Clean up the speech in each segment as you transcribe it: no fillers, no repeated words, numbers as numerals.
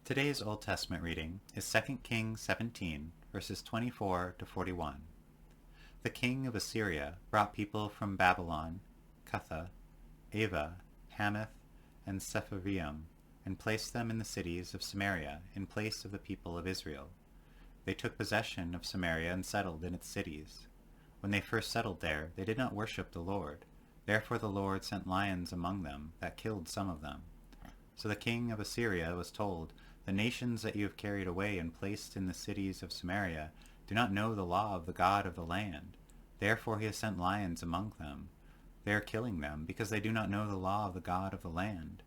Today's Old Testament reading is 2 Kings 17, verses 24 to 41. The king of Assyria brought people from Babylon, Cutha, Ava, Hamath, and Sepharvaim, and placed them in the cities of Samaria in place of the people of Israel. They took possession of Samaria and settled in its cities. When they first settled there, they did not worship the Lord. Therefore the Lord sent lions among them that killed some of them. So the king of Assyria was told, "The nations that you have carried away and placed in the cities of Samaria do not know the law of the God of the land. Therefore he has sent lions among them. They are killing them, because they do not know the law of the God of the land."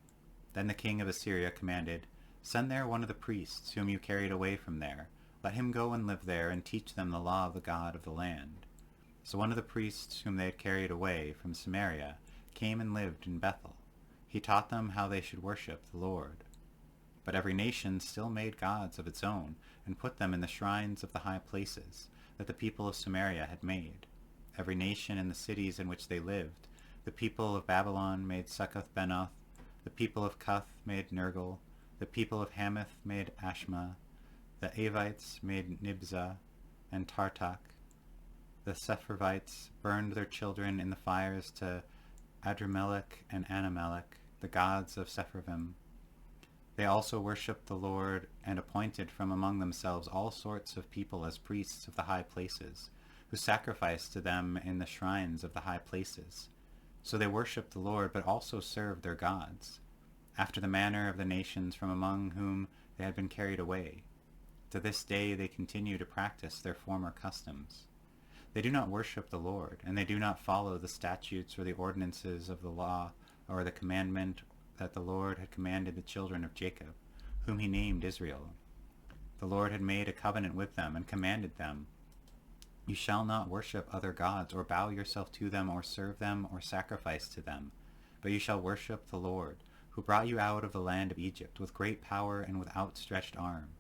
Then the king of Assyria commanded, "Send there one of the priests whom you carried away from there. Let him go and live there and teach them the law of the God of the land." So one of the priests whom they had carried away from Samaria came and lived in Bethel. He taught them how they should worship the Lord. But every nation still made gods of its own, and put them in the shrines of the high places that the people of Samaria had made. Every nation in the cities in which they lived. The people of Babylon made Succoth-Benoth, the people of Cuth made Nergal, the people of Hamath made Ashma, the Avites made Nibzah and Tartak. The Sepharvites burned their children in the fires to Adramelech and Anamelech, the gods of Sepharvaim. They also worshipped the Lord and appointed from among themselves all sorts of people as priests of the high places, who sacrificed to them in the shrines of the high places. So they worshipped the Lord, but also served their gods, after the manner of the nations from among whom they had been carried away. To this day they continue to practice their former customs. They do not worship the Lord, and they do not follow the statutes or the ordinances of the law or the commandment that the Lord had commanded the children of Jacob, whom he named Israel. The Lord had made a covenant with them and commanded them, "You shall not worship other gods or bow yourself to them or serve them or sacrifice to them, but you shall worship the Lord, who brought you out of the land of Egypt with great power and with outstretched arm.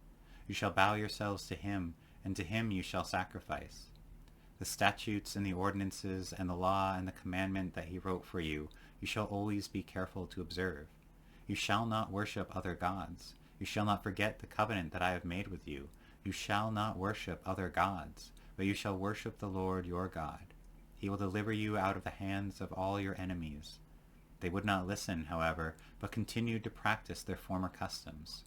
You shall bow yourselves to him, and to him you shall sacrifice. The statutes and the ordinances and the law and the commandment that he wrote for you, you shall always be careful to observe. You shall not worship other gods. You shall not forget the covenant that I have made with you. You shall not worship other gods, but you shall worship the Lord your God. He will deliver you out of the hands of all your enemies." They would not listen, however, but continued to practice their former customs.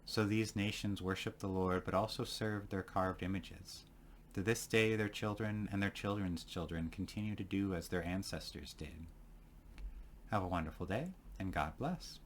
So these nations worshipped the Lord, but also served their carved images. To this day their children and their children's children continue to do as their ancestors did. Have a wonderful day, and God bless.